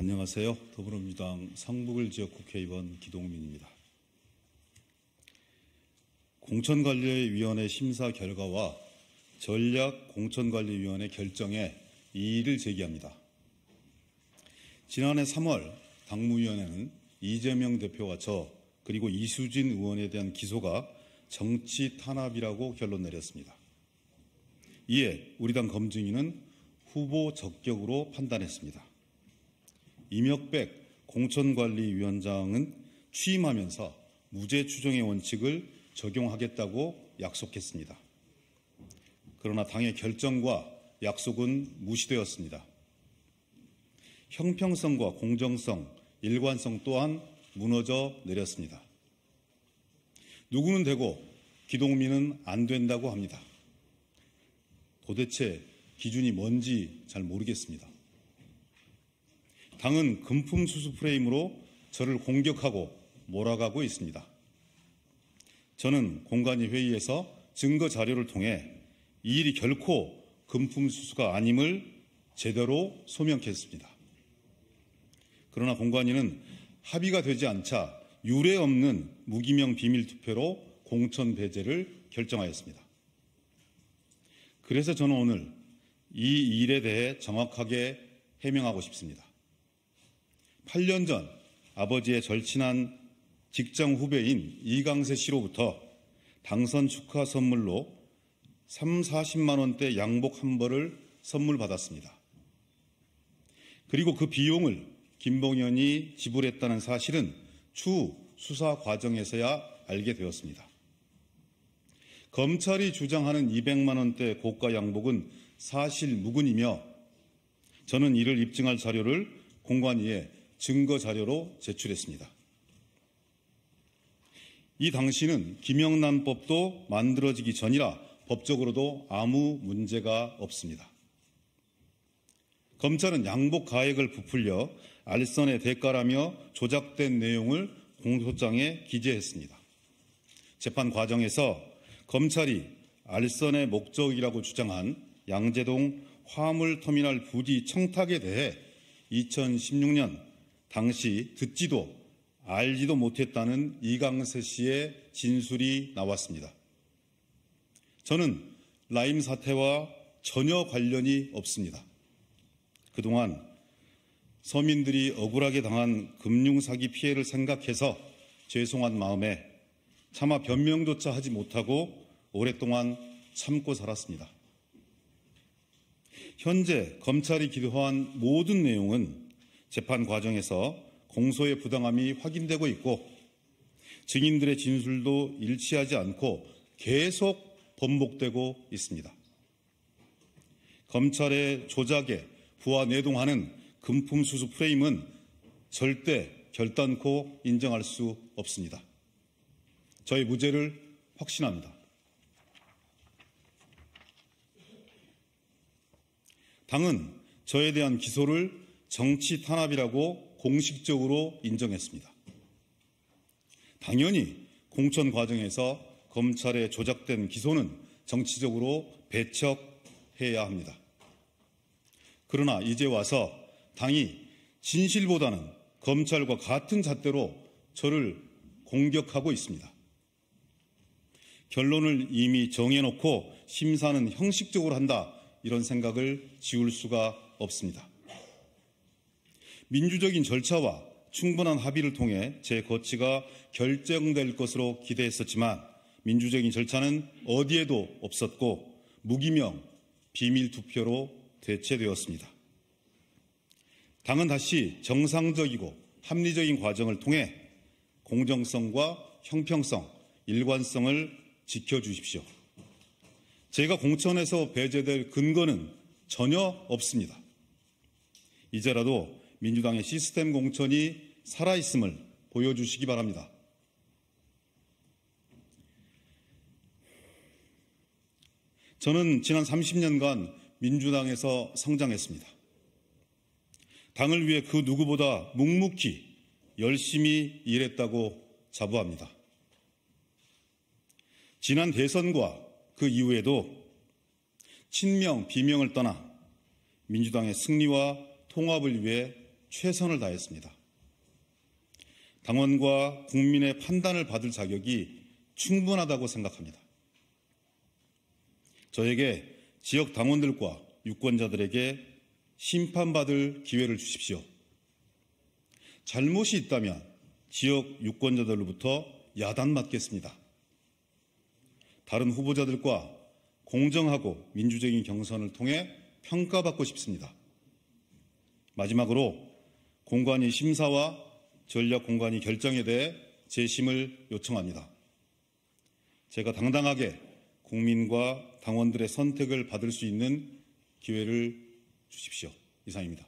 안녕하세요. 더불어민주당 성북을 지역 국회의원 기동민입니다. 공천관리위원회 심사 결과와 전략공천관리위원회 결정에 이의를 제기합니다. 지난해 3월 당무위원회는 이재명 대표와 저 그리고 이수진 의원에 대한 기소가 정치 탄압이라고 결론 내렸습니다. 이에 우리 당 검증위는 후보 적격으로 판단했습니다. 이명백 공천관리위원장은 취임하면서 무죄 추정의 원칙을 적용하겠다고 약속했습니다. 그러나 당의 결정과 약속은 무시되었습니다. 형평성과 공정성, 일관성 또한 무너져 내렸습니다. 누구는 되고 기동민은 안 된다고 합니다. 도대체 기준이 뭔지 잘 모르겠습니다. 당은 금품수수 프레임으로 저를 공격하고 몰아가고 있습니다. 저는 공관위 회의에서 증거 자료를 통해 이 일이 결코 금품수수가 아님을 제대로 소명했습니다. 그러나 공관위는 합의가 되지 않자 유례 없는 무기명 비밀투표로 공천 배제를 결정하였습니다. 그래서 저는 오늘 이 일에 대해 정확하게 해명하고 싶습니다. 8년 전 아버지의 절친한 직장 후배인 이강세 씨로부터 당선 축하 선물로 40만 원대 양복 한 벌을 선물 받았습니다. 그리고 그 비용을 김봉현이 지불했다는 사실은 추후 수사 과정에서야 알게 되었습니다. 검찰이 주장하는 200만 원대 고가 양복은 사실 무근이며 저는 이를 입증할 자료를 공관위에 증거 자료로 제출했습니다. 이 당시는 김영란법도 만들어지기 전이라 법적으로도 아무 문제가 없습니다. 검찰은 양복 가액을 부풀려 알선의 대가라며 조작된 내용을 공소장에 기재했습니다. 재판 과정에서 검찰이 알선의 목적이라고 주장한 양재동 화물터미널 부지 청탁에 대해 2016년 당시 듣지도 알지도 못했다는 이강세 씨의 진술이 나왔습니다. 저는 라임 사태와 전혀 관련이 없습니다. 그동안 서민들이 억울하게 당한 금융사기 피해를 생각해서 죄송한 마음에 차마 변명조차 하지 못하고 오랫동안 참고 살았습니다. 현재 검찰이 기소한 모든 내용은 재판 과정에서 공소의 부당함이 확인되고 있고 증인들의 진술도 일치하지 않고 계속 번복되고 있습니다. 검찰의 조작에 부하내동하는 금품수수 프레임은 절대 결단코 인정할 수 없습니다. 저의 무죄를 확신합니다. 당은 저에 대한 기소를 정치 탄압이라고 공식적으로 인정했습니다. 당연히 공천 과정에서 검찰의 조작된 기소는 정치적으로 배척해야 합니다. 그러나 이제 와서 당이 진실보다는 검찰과 같은 잣대로 저를 공격하고 있습니다. 결론을 이미 정해놓고 심사는 형식적으로 한다, 이런 생각을 지울 수가 없습니다. 민주적인 절차와 충분한 합의를 통해 제 거취가 결정될 것으로 기대했었지만 민주적인 절차는 어디에도 없었고 무기명 비밀투표로 대체되었습니다. 당은 다시 정상적이고 합리적인 과정을 통해 공정성과 형평성, 일관성을 지켜주십시오. 제가 공천에서 배제될 근거는 전혀 없습니다. 이제라도 민주당의 시스템 공천이 살아있음을 보여주시기 바랍니다. 저는 지난 30년간 민주당에서 성장했습니다. 당을 위해 그 누구보다 묵묵히 열심히 일했다고 자부합니다. 지난 대선과 그 이후에도 친명, 비명을 떠나 민주당의 승리와 통합을 위해 최선을 다했습니다. 당원과 국민의 판단을 받을 자격이 충분하다고 생각합니다. 저에게 지역 당원들과 유권자들에게 심판받을 기회를 주십시오. 잘못이 있다면 지역 유권자들로부터 야단맞겠습니다. 다른 후보자들과 공정하고 민주적인 경선을 통해 평가받고 싶습니다. 마지막으로 공관위 심사와 전략 공관위 결정에 대해 재심을 요청합니다. 제가 당당하게 국민과 당원들의 선택을 받을 수 있는 기회를 주십시오. 이상입니다.